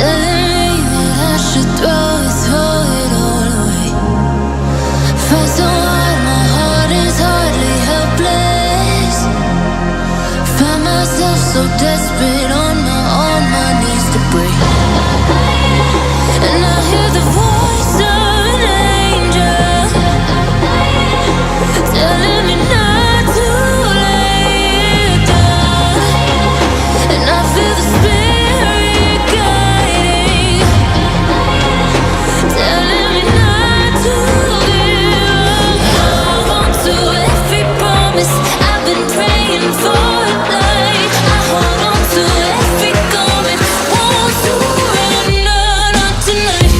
telling me that I should throw it all away. Fight so hard, my heart is hardly helpless. Find myself so desperate on my knees to break. And I hear the voice of an angel telling me not to lay it down. And I feel the spirit guiding, telling me not to give up. Hold on to every promise I've been praying for it, like I hold on to every garment, won't surrender, not tonight.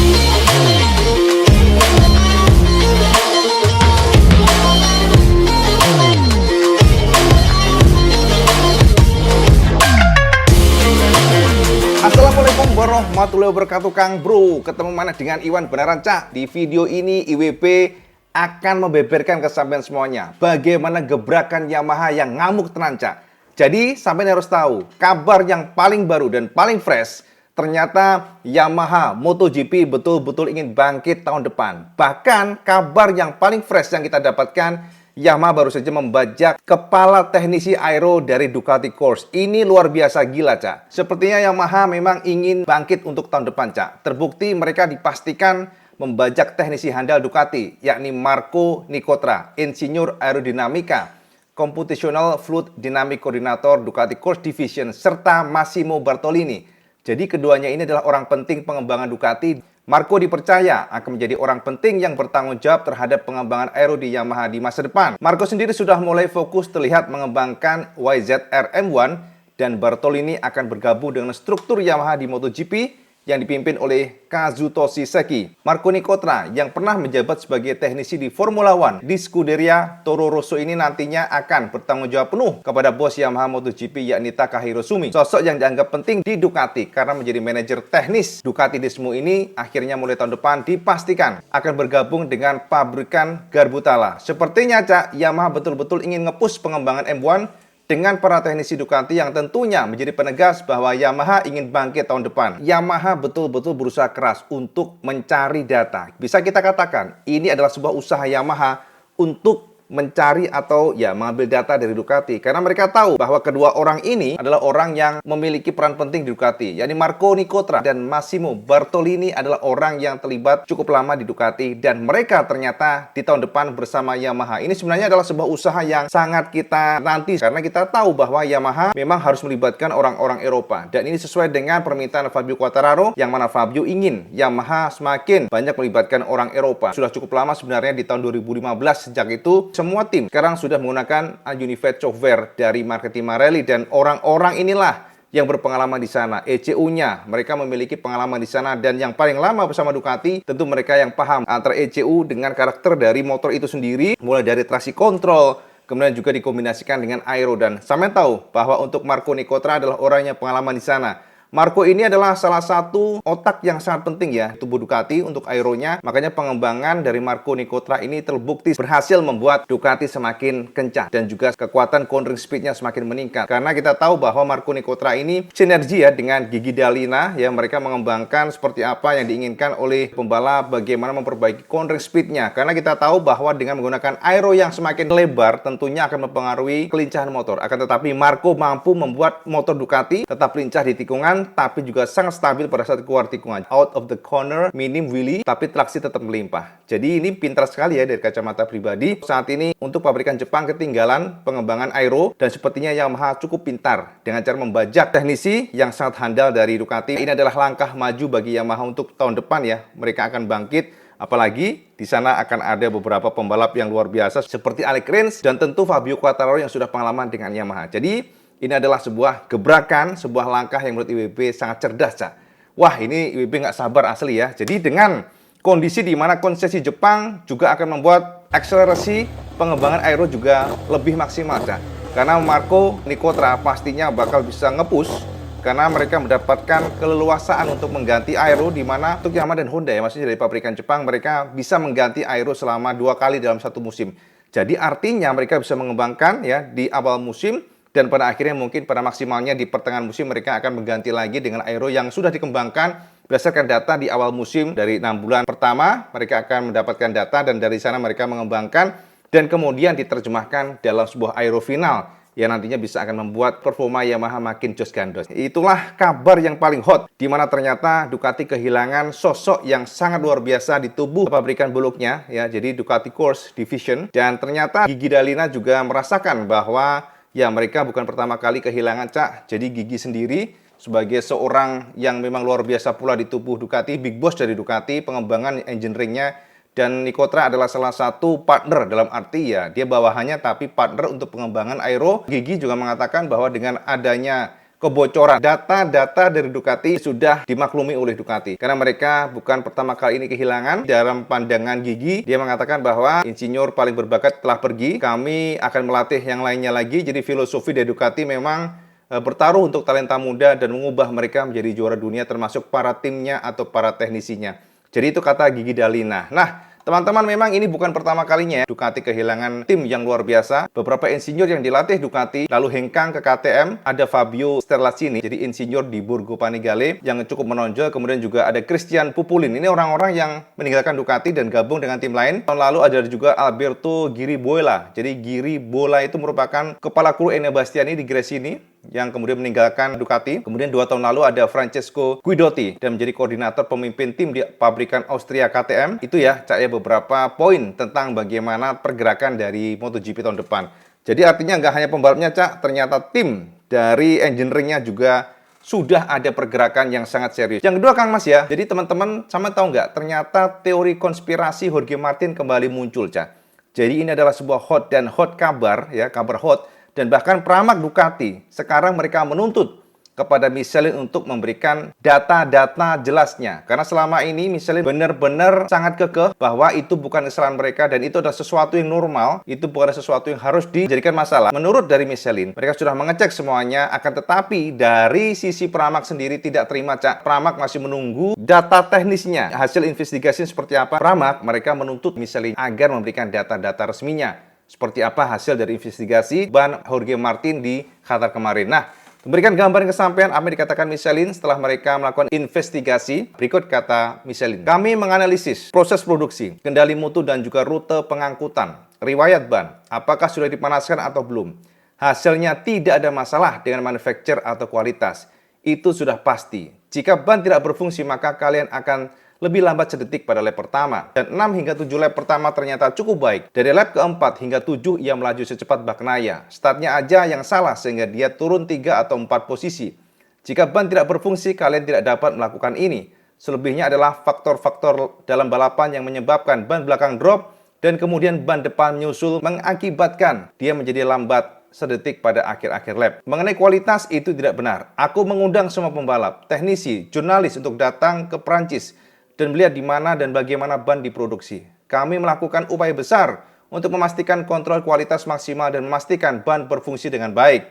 Assalamualaikum warahmatullahi wabarakatuh, Kang Bro. Ketemu mana dengan Iwan beneran, Cak. Di video ini IWB akan membeberkan ke sampean semuanya bagaimana gebrakan Yamaha yang ngamuk tenan, Cak. Jadi sampean harus tahu kabar yang paling baru dan paling fresh. Ternyata Yamaha MotoGP betul-betul ingin bangkit tahun depan. Bahkan kabar yang paling fresh yang kita dapatkan, Yamaha baru saja membajak kepala teknisi aero dari Ducati Course. Ini luar biasa gila, Cak. Sepertinya Yamaha memang ingin bangkit untuk tahun depan, Cak. Terbukti mereka dipastikan membajak teknisi handal Ducati, yakni Marco Nicotra, insinyur aerodinamika, computational fluid dynamic coordinator Ducati Course Division, serta Massimo Bartolini. Jadi keduanya ini adalah orang penting pengembangan Ducati. Marco dipercaya akan menjadi orang penting yang bertanggung jawab terhadap pengembangan aero di Yamaha di masa depan. Marco sendiri sudah mulai fokus terlihat mengembangkan YZR M1 dan Bartolini akan bergabung dengan struktur Yamaha di MotoGP yang dipimpin oleh Kazutoshi Seki. Marco Nicotra yang pernah menjabat sebagai teknisi di Formula One di Scuderia Toro Rosso ini nantinya akan bertanggung jawab penuh kepada bos Yamaha MotoGP yakni Takahiro Sumi. Sosok yang dianggap penting di Ducati karena menjadi manajer teknis Ducati Desmo ini akhirnya mulai tahun depan dipastikan akan bergabung dengan pabrikan Garbutala. Sepertinya, Cak, Yamaha betul-betul ingin nge-push pengembangan M1 dengan para teknisi Ducati yang tentunya menjadi penegas bahwa Yamaha ingin bangkit tahun depan. Yamaha betul-betul berusaha keras untuk mencari data. Bisa kita katakan, ini adalah sebuah usaha Yamaha untuk mencari atau ya mengambil data dari Ducati. Karena mereka tahu bahwa kedua orang ini adalah orang yang memiliki peran penting di Ducati. Yakni Marco Nicotra dan Massimo Bartolini adalah orang yang terlibat cukup lama di Ducati. Dan mereka ternyata di tahun depan bersama Yamaha. Ini sebenarnya adalah sebuah usaha yang sangat kita nanti. Karena kita tahu bahwa Yamaha memang harus melibatkan orang-orang Eropa. Dan ini sesuai dengan permintaan Fabio Quartararo. Yang mana Fabio ingin Yamaha semakin banyak melibatkan orang Eropa. Sudah cukup lama sebenarnya di tahun 2015. Sejak itu semua tim sekarang sudah menggunakan Unified Software dari Marchetti Marelli dan orang-orang inilah yang berpengalaman di sana. ECU-nya mereka memiliki pengalaman di sana dan yang paling lama bersama Ducati tentu mereka yang paham antara ECU dengan karakter dari motor itu sendiri, mulai dari traksi kontrol, kemudian juga dikombinasikan dengan aero. Dan sampean tahu bahwa untuk Marco Nicotra adalah orang yang pengalaman di sana. Marco ini adalah salah satu otak yang sangat penting ya tubuh Ducati untuk aeronya. Makanya pengembangan dari Marco Nicotra ini terbukti berhasil membuat Ducati semakin kencang dan juga kekuatan cornering speednya semakin meningkat. Karena kita tahu bahwa Marco Nicotra ini sinergi ya dengan Gigi D'Alina ya, mereka mengembangkan seperti apa yang diinginkan oleh pembalap, bagaimana memperbaiki cornering speednya. Karena kita tahu bahwa dengan menggunakan aero yang semakin lebar tentunya akan mempengaruhi kelincahan motor. Akan tetapi Marco mampu membuat motor Ducati tetap lincah di tikungan tapi juga sangat stabil pada saat keluar tikungan. Out of the corner, minim wheelie, tapi traksi tetap melimpah. Jadi ini pintar sekali ya dari kacamata pribadi. Saat ini untuk pabrikan Jepang ketinggalan pengembangan aero dan sepertinya Yamaha cukup pintar dengan cara membajak teknisi yang sangat handal dari Ducati. Ini adalah langkah maju bagi Yamaha untuk tahun depan ya. Mereka akan bangkit. Apalagi di sana akan ada beberapa pembalap yang luar biasa seperti Alex Rins dan tentu Fabio Quartararo yang sudah pengalaman dengan Yamaha. Jadi ini adalah sebuah gebrakan, sebuah langkah yang menurut IWB sangat cerdas, Cak. Wah, ini IWB nggak sabar asli ya. Jadi dengan kondisi di mana konsesi Jepang juga akan membuat akselerasi pengembangan aero juga lebih maksimal, Cak. Karena Marco Nicotra pastinya bakal bisa nge-push karena mereka mendapatkan keleluasaan untuk mengganti aero di mana untuk Yamaha dan Honda ya, maksudnya dari pabrikan Jepang mereka bisa mengganti aero selama 2 kali dalam satu musim. Jadi artinya mereka bisa mengembangkan ya di awal musim Dan pada akhirnya mungkin pada maksimalnya di pertengahan musim mereka akan mengganti lagi dengan aero yang sudah dikembangkan berdasarkan data di awal musim. Dari 6 bulan pertama mereka akan mendapatkan data dan dari sana mereka mengembangkan dan kemudian diterjemahkan dalam sebuah aero final yang nantinya bisa akan membuat performa Yamaha makin jos gandos. Itulah kabar yang paling hot, di mana ternyata Ducati kehilangan sosok yang sangat luar biasa di tubuh pabrikan buluknya, ya. Jadi Ducati Course Division, dan ternyata Gigi D'Alina juga merasakan bahwa ya mereka bukan pertama kali kehilangan Cak. Jadi Gigi sendiri sebagai seorang yang memang luar biasa pula di tubuh Ducati, big boss dari Ducati, pengembangan engineering-nya. Dan Nicotra adalah salah satu partner dalam arti ya dia bawahannya tapi partner untuk pengembangan aero. Gigi juga mengatakan bahwa dengan adanya kebocoran data-data dari Ducati sudah dimaklumi oleh Ducati. Karena mereka bukan pertama kali ini kehilangan. Dalam pandangan Gigi, dia mengatakan bahwa insinyur paling berbakat telah pergi. Kami akan melatih yang lainnya lagi. Jadi filosofi dari Ducati memang bertaruh untuk talenta muda dan mengubah mereka menjadi juara dunia termasuk para timnya atau para teknisinya. Jadi itu kata Gigi D'Alina. Nah, teman-teman memang ini bukan pertama kalinya Ducati kehilangan tim yang luar biasa. Beberapa insinyur yang dilatih Ducati lalu hengkang ke KTM. Ada Fabio Sterlacini, jadi insinyur di Borgo Panigale yang cukup menonjol. Kemudian juga ada Christian Pupulin. Ini orang-orang yang meninggalkan Ducati dan gabung dengan tim lain. Tahun lalu ada juga Alberto Giribola. Jadi Giribola itu merupakan kepala kru Enea Bastiani di Gresini yang kemudian meninggalkan Ducati. Kemudian 2 tahun lalu ada Francesco Guidotti dan menjadi koordinator pemimpin tim di pabrikan Austria KTM. Itu ya, Cak, ya, beberapa poin tentang bagaimana pergerakan dari MotoGP tahun depan. Jadi artinya nggak hanya pembalapnya, Cak, ternyata tim dari engineering-nya juga sudah ada pergerakan yang sangat serius. Yang kedua, Kang Mas ya, jadi teman-teman sama tahu nggak, ternyata teori konspirasi Jorge Martin kembali muncul, Cak. Jadi ini adalah sebuah hot kabar, ya, kabar hot. Dan bahkan Pramac Ducati sekarang mereka menuntut kepada Michelin untuk memberikan data-data jelasnya. Karena selama ini Michelin benar-benar sangat kekeh bahwa itu bukan kesalahan mereka dan itu adalah sesuatu yang normal, itu bukan sesuatu yang harus dijadikan masalah. Menurut dari Michelin, mereka sudah mengecek semuanya, akan tetapi dari sisi Pramac sendiri tidak terima, Cak. Pramac masih menunggu data teknisnya, hasil investigasi seperti apa. Pramac mereka menuntut Michelin agar memberikan data-data resminya. Seperti apa hasil dari investigasi ban Jorge Martin di Qatar kemarin. Nah, memberikan gambaran kesampaian apa yang dikatakan Michelin setelah mereka melakukan investigasi. Berikut kata Michelin. Kami menganalisis proses produksi, kendali mutu dan juga rute pengangkutan, riwayat ban, apakah sudah dipanaskan atau belum. Hasilnya tidak ada masalah dengan manufacture atau kualitas. Itu sudah pasti. Jika ban tidak berfungsi maka kalian akan lebih lambat sedetik pada lap pertama. Dan 6 hingga 7 lap pertama ternyata cukup baik. Dari lap keempat hingga 7 ia melaju secepat Bagnaia. Startnya aja yang salah sehingga dia turun 3 atau 4 posisi. Jika ban tidak berfungsi, kalian tidak dapat melakukan ini. Selebihnya adalah faktor-faktor dalam balapan yang menyebabkan ban belakang drop dan kemudian ban depan menyusul mengakibatkan dia menjadi lambat sedetik pada akhir-akhir lap. Mengenai kualitas itu tidak benar. Aku mengundang semua pembalap, teknisi, jurnalis untuk datang ke Prancis dan melihat di mana dan bagaimana ban diproduksi. Kami melakukan upaya besar untuk memastikan kontrol kualitas maksimal dan memastikan ban berfungsi dengan baik.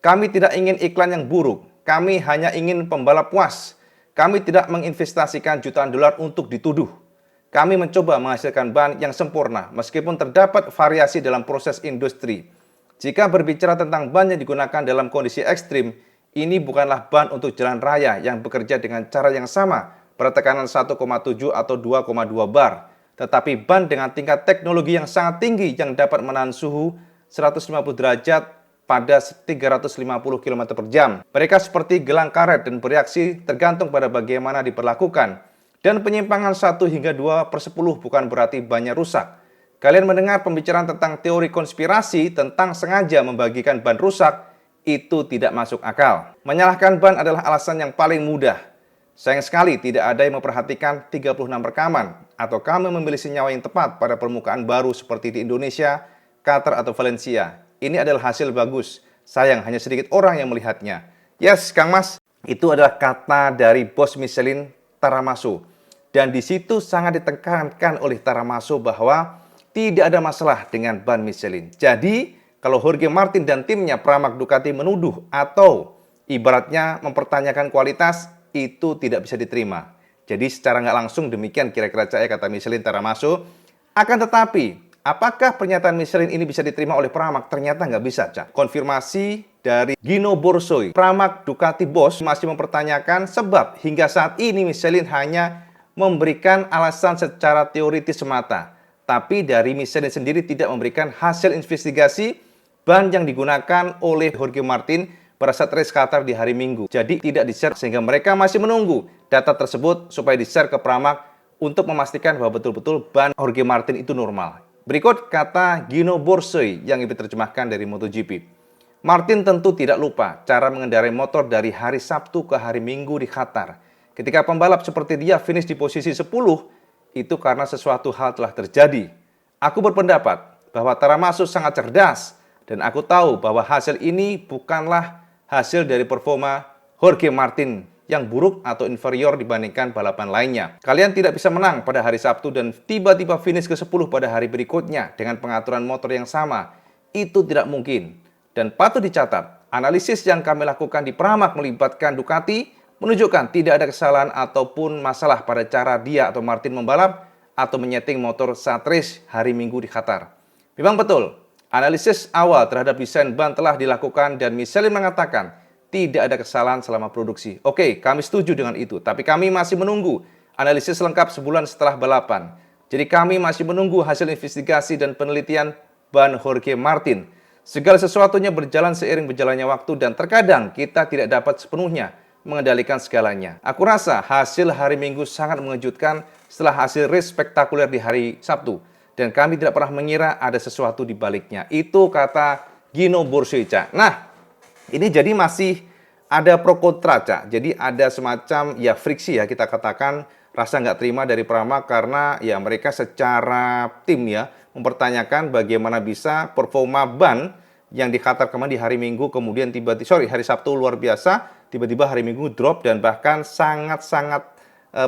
Kami tidak ingin iklan yang buruk. Kami hanya ingin pembalap puas. Kami tidak menginvestasikan jutaan dolar untuk dituduh. Kami mencoba menghasilkan ban yang sempurna meskipun terdapat variasi dalam proses industri. Jika berbicara tentang ban yang digunakan dalam kondisi ekstrim, ini bukanlah ban untuk jalan raya yang bekerja dengan cara yang sama pada tekanan 1,7 atau 2,2 bar, tetapi ban dengan tingkat teknologi yang sangat tinggi yang dapat menahan suhu 150 derajat pada 350 km per jam. Mereka seperti gelang karet dan bereaksi tergantung pada bagaimana diperlakukan. Dan penyimpangan 1 hingga 2/10 bukan berarti bannya rusak. Kalian mendengar pembicaraan tentang teori konspirasi tentang sengaja membagikan ban rusak, itu tidak masuk akal. Menyalahkan ban adalah alasan yang paling mudah. Sayang sekali tidak ada yang memperhatikan 36 rekaman atau kami memilih senyawa yang tepat pada permukaan baru seperti di Indonesia, Qatar atau Valencia. Ini adalah hasil bagus. Sayang hanya sedikit orang yang melihatnya. Yes, Kang Mas, itu adalah kata dari bos Michelin, Taramaso. Dan di situ sangat ditekankan oleh Taramaso bahwa tidak ada masalah dengan ban Michelin. Jadi, kalau Jorge Martin dan timnya Pramac Ducati menuduh atau ibaratnya mempertanyakan kualitas, itu tidak bisa diterima. Jadi secara nggak langsung demikian kira-kira kata Michelin Taramaso. Akan tetapi, apakah pernyataan Michelin ini bisa diterima oleh Pramac? Ternyata nggak bisa, Cak. Konfirmasi dari Gino Borsoy. Pramak Ducati Boss masih mempertanyakan sebab hingga saat ini Michelin hanya memberikan alasan secara teoritis semata. Tapi dari Michelin sendiri tidak memberikan hasil investigasi ban yang digunakan oleh Jorge Martin pada saat race Qatar di hari Minggu. Jadi tidak di-share sehingga mereka masih menunggu data tersebut supaya di-share ke Pramak untuk memastikan bahwa betul-betul ban Jorge Martin itu normal. Berikut kata Gino Borsoy yang diterjemahkan dari MotoGP. Martin tentu tidak lupa cara mengendarai motor dari hari Sabtu ke hari Minggu di Qatar. Ketika pembalap seperti dia finish di posisi 10, itu karena sesuatu hal telah terjadi. Aku berpendapat bahwa Taramasu sangat cerdas, dan aku tahu bahwa hasil ini bukanlah hasil dari performa Jorge Martin yang buruk atau inferior dibandingkan balapan lainnya. Kalian tidak bisa menang pada hari Sabtu dan tiba-tiba finish ke-10 pada hari berikutnya dengan pengaturan motor yang sama. Itu tidak mungkin. Dan patut dicatat, analisis yang kami lakukan di Pramak melibatkan Ducati menunjukkan tidak ada kesalahan ataupun masalah pada cara dia atau Martin membalap atau menyeting motor saat race hari Minggu di Qatar. Memang betul, analisis awal terhadap desain ban telah dilakukan dan Michelin mengatakan tidak ada kesalahan selama produksi. Oke, kami setuju dengan itu, tapi kami masih menunggu analisis lengkap sebulan setelah balapan. Jadi kami masih menunggu hasil investigasi dan penelitian ban Jorge Martin. Segala sesuatunya berjalan seiring berjalannya waktu dan terkadang kita tidak dapat sepenuhnya mengendalikan segalanya. Aku rasa hasil hari Minggu sangat mengejutkan setelah hasil race spektakuler di hari Sabtu. Dan kami tidak pernah mengira ada sesuatu di baliknya. Itu kata Gino Borsoy, Cak. Nah, ini jadi masih ada pro kontra, Cak. Jadi ada semacam ya friksi ya kita katakan rasa nggak terima dari Pramak karena ya mereka secara tim ya mempertanyakan bagaimana bisa performa ban yang di Qatar kemarin di hari Minggu kemudian hari Sabtu luar biasa, tiba-tiba hari Minggu drop dan bahkan sangat-sangat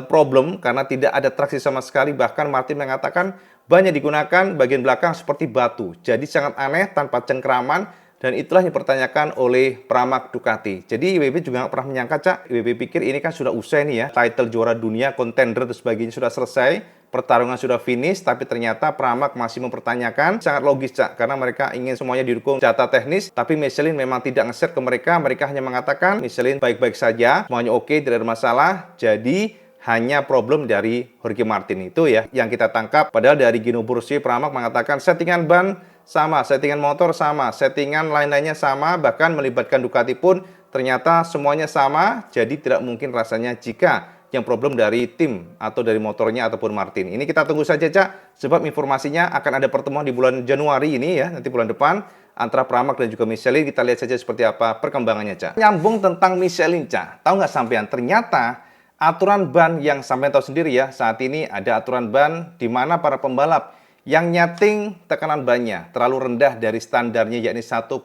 problem karena tidak ada traksi sama sekali. Bahkan Martin mengatakan ban yang digunakan bagian belakang seperti batu. Jadi sangat aneh tanpa cengkraman dan itulah yang dipertanyakan oleh Pramak Ducati. Jadi IWB juga nggak pernah menyangka, Cak. IWB pikir ini kan sudah usai nih ya, title juara dunia, kontender dan sebagainya sudah selesai, pertarungan sudah finish, tapi ternyata Pramak masih mempertanyakan. Sangat logis, Cak, karena mereka ingin semuanya didukung data teknis, tapi Michelin memang tidak nge-share ke mereka. Mereka hanya mengatakan Michelin baik-baik saja, semuanya oke, tidak ada masalah. Jadi hanya problem dari Jorge Martin itu ya yang kita tangkap. Padahal dari Gino Borsoy, Pramak mengatakan settingan ban sama, settingan motor sama, settingan lain-lainnya sama, bahkan melibatkan Ducati pun ternyata semuanya sama. Jadi tidak mungkin rasanya jika yang problem dari tim atau dari motornya ataupun Martin. Ini kita tunggu saja, Cak, sebab informasinya akan ada pertemuan di bulan Januari ini ya, nanti bulan depan antara Pramak dan juga Michelin. Kita lihat saja seperti apa perkembangannya, Cak. Nyambung tentang Michelin, Cak. Tahu nggak sampean, ternyata aturan ban yang sampean tahu sendiri ya, saat ini ada aturan ban di mana para pembalap yang nyeting tekanan bannya terlalu rendah dari standarnya yakni 1,88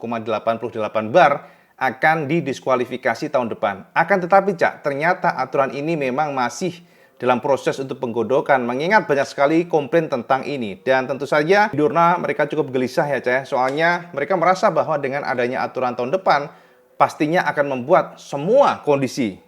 bar akan didiskualifikasi tahun depan. Akan tetapi, Cak, ternyata aturan ini memang masih dalam proses untuk penggodokan, mengingat banyak sekali komplain tentang ini. Dan tentu saja di Dorna mereka cukup gelisah ya, Cak, soalnya mereka merasa bahwa dengan adanya aturan tahun depan pastinya akan membuat semua kondisi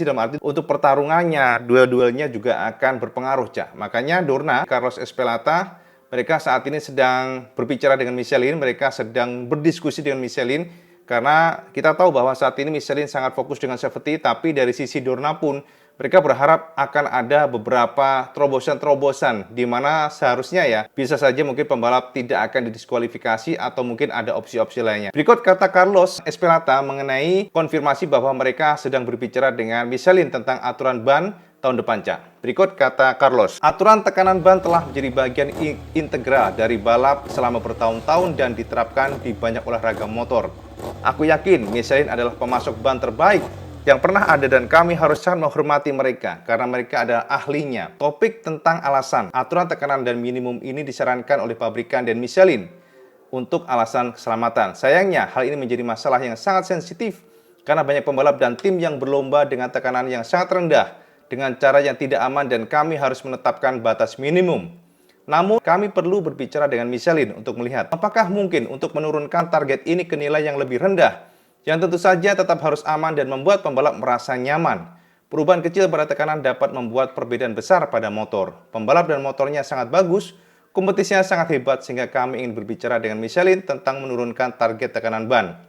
dalam arti untuk pertarungannya, duel-duelnya juga akan berpengaruh, Cak. Makanya Dorna, Carlos Ezpeleta, mereka saat ini sedang berbicara dengan Michelin, mereka sedang berdiskusi dengan Michelin, karena kita tahu bahwa saat ini Michelin sangat fokus dengan safety, tapi dari sisi Dorna pun mereka berharap akan ada beberapa terobosan-terobosan di mana seharusnya ya bisa saja mungkin pembalap tidak akan didiskualifikasi atau mungkin ada opsi-opsi lainnya. Berikut kata Carlos Ezpeleta mengenai konfirmasi bahwa mereka sedang berbicara dengan Michelin tentang aturan ban tahun depan, Cak. Berikut kata Carlos, aturan tekanan ban telah menjadi bagian integral dari balap selama bertahun-tahun dan diterapkan di banyak olahraga motor. Aku yakin Michelin adalah pemasok ban terbaik yang pernah ada dan kami harus sangat menghormati mereka karena mereka adalah ahlinya. Topik tentang alasan aturan tekanan dan minimum ini disarankan oleh pabrikan dan Michelin untuk alasan keselamatan. Sayangnya hal ini menjadi masalah yang sangat sensitif karena banyak pembalap dan tim yang berlomba dengan tekanan yang sangat rendah dengan cara yang tidak aman dan kami harus menetapkan batas minimum. Namun, kami perlu berbicara dengan Michelin untuk melihat apakah mungkin untuk menurunkan target ini ke nilai yang lebih rendah, yang tentu saja tetap harus aman dan membuat pembalap merasa nyaman. Perubahan kecil pada tekanan dapat membuat perbedaan besar pada motor. Pembalap dan motornya sangat bagus, kompetisinya sangat hebat sehingga kami ingin berbicara dengan Michelin tentang menurunkan target tekanan ban.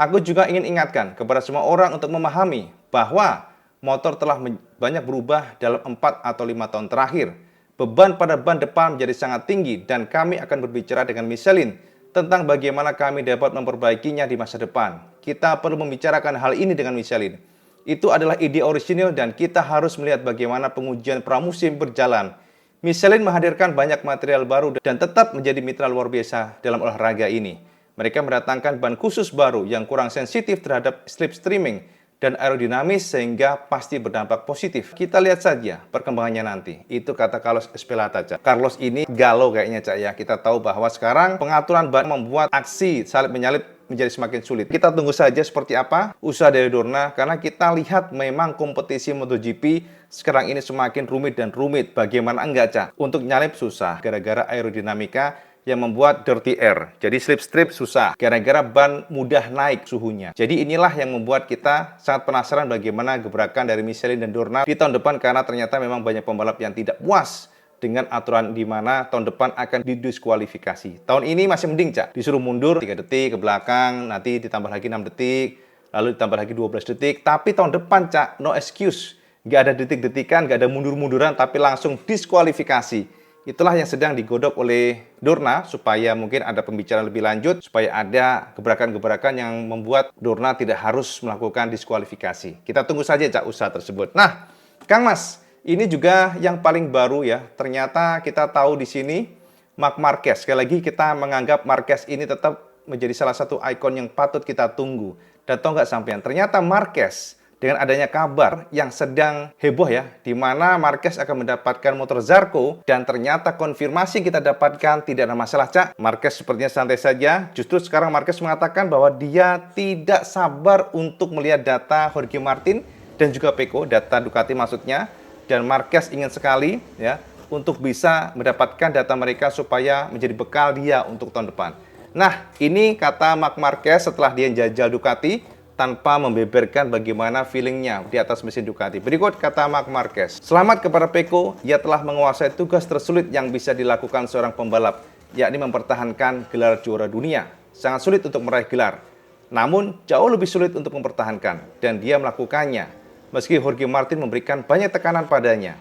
Aku juga ingin ingatkan kepada semua orang untuk memahami bahwa motor telah banyak berubah dalam 4 atau 5 tahun terakhir. Beban pada ban depan menjadi sangat tinggi dan kami akan berbicara dengan Michelin tentang bagaimana kami dapat memperbaikinya di masa depan. Kita perlu membicarakan hal ini dengan Michelin. Itu adalah ide orisinil dan kita harus melihat bagaimana pengujian pramusim berjalan. Michelin menghadirkan banyak material baru dan tetap menjadi mitra luar biasa dalam olahraga ini. Mereka mendatangkan ban khusus baru yang kurang sensitif terhadap slipstreaming dan aerodinamis sehingga pasti berdampak positif. Kita lihat saja perkembangannya nanti. Itu kata Carlos Ezpeleta, Cak. Carlos ini galau kayaknya, Cak, ya. Kita tahu bahwa sekarang pengaturan ban membuat aksi salip-menyalip menjadi semakin sulit. Kita tunggu saja seperti apa usaha dari Dorna, karena kita lihat memang kompetisi MotoGP sekarang ini semakin rumit dan rumit. Bagaimana enggak, Cak? Untuk nyalip susah gara-gara aerodinamika yang membuat dirty air. Jadi slipstream susah gara-gara ban mudah naik suhunya. Jadi inilah yang membuat kita sangat penasaran bagaimana gebrakan dari Michelin dan Dorna di tahun depan, karena ternyata memang banyak pembalap yang tidak puas dengan aturan di mana tahun depan akan didiskualifikasi. Tahun ini masih mending, Cak. Disuruh mundur 3 detik ke belakang, nanti ditambah lagi 6 detik, lalu ditambah lagi 12 detik. Tapi tahun depan, Cak, no excuse. Nggak ada detik-detikan, nggak ada mundur-munduran, tapi langsung diskualifikasi. Itulah yang sedang digodok oleh Dorna supaya mungkin ada pembicaraan lebih lanjut, supaya ada gebrakan-gebrakan yang membuat Dorna tidak harus melakukan diskualifikasi. Kita tunggu saja, Cak, usaha tersebut. Nah, Kang Mas, ini juga yang paling baru ya. Ternyata kita tahu di sini Marc Marquez. Sekali lagi kita menganggap Marquez ini tetap menjadi salah satu ikon yang patut kita tunggu. Dan tahu nggak sampean, ternyata Marquez dengan adanya kabar yang sedang heboh ya, di mana Marquez akan mendapatkan motor Zarco, dan ternyata konfirmasi kita dapatkan tidak ada masalah, Cak. Marquez sepertinya santai saja. Justru sekarang Marquez mengatakan bahwa dia tidak sabar untuk melihat data Jorge Martin dan juga Pecco, data Ducati maksudnya. Dan Marquez ingin sekali ya untuk bisa mendapatkan data mereka supaya menjadi bekal dia untuk tahun depan. Nah, ini kata Marc Marquez setelah dia jajal Ducati tanpa membeberkan bagaimana feelingnya di atas mesin Ducati. Berikut kata Marc Marquez. Selamat kepada Pecco, ia telah menguasai tugas tersulit yang bisa dilakukan seorang pembalap, yakni mempertahankan gelar juara dunia. Sangat sulit untuk meraih gelar, namun jauh lebih sulit untuk mempertahankan, dan dia melakukannya. Meski Jorge Martin memberikan banyak tekanan padanya.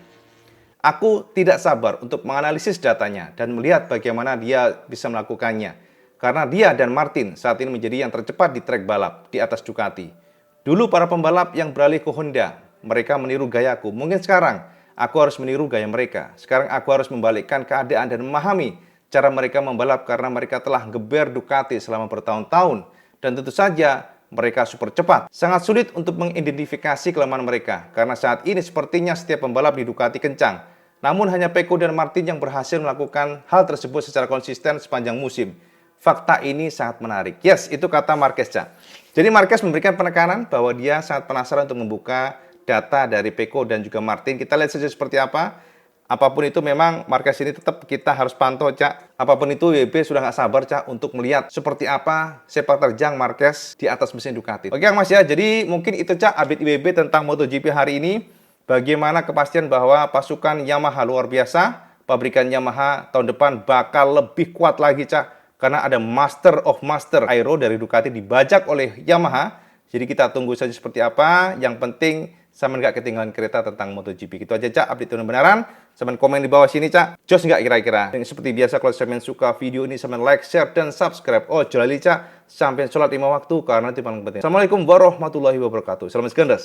Aku tidak sabar untuk menganalisis datanya dan melihat bagaimana dia bisa melakukannya. Karena dia dan Martin saat ini menjadi yang tercepat di trek balap di atas Ducati. Dulu para pembalap yang beralih ke Honda, mereka meniru gayaku. Mungkin sekarang aku harus meniru gaya mereka. Sekarang aku harus membalikkan keadaan dan memahami cara mereka membalap karena mereka telah geber Ducati selama bertahun-tahun. Dan tentu saja mereka super cepat. Sangat sulit untuk mengidentifikasi kelemahan mereka karena saat ini sepertinya setiap pembalap di Ducati kencang. Namun hanya Pecco dan Martin yang berhasil melakukan hal tersebut secara konsisten sepanjang musim. Fakta ini sangat menarik. Yes, itu kata Marquez, Cak. Jadi Marquez memberikan penekanan bahwa dia sangat penasaran untuk membuka data dari Pecco dan juga Martin. Kita lihat saja seperti apa. Apapun itu memang Marquez ini tetap kita harus pantau, Cak. Apapun itu WB sudah nggak sabar, Cak, untuk melihat seperti apa sepak terjang Marquez di atas mesin Ducati. Oke, Mas ya. Jadi mungkin itu, Cak, update WB tentang MotoGP hari ini. Bagaimana kepastian bahwa pasukan Yamaha luar biasa. Pabrikan Yamaha tahun depan bakal lebih kuat lagi, Cak. Karena ada Master of Master Aero dari Ducati dibajak oleh Yamaha. Jadi kita tunggu saja seperti apa. Yang penting sama nggak ketinggalan kereta tentang MotoGP. Gitu aja, Cak, update benaran. Sama komen di bawah sini, Cak. Jos nggak kira-kira? Dan seperti biasa kalau sampean suka video ini, sama like, share, dan subscribe. Oh, jolali, Cak. Sampai sholat 5 waktu karena itu paling penting. Assalamualaikum warahmatullahi wabarakatuh. Salam segendas.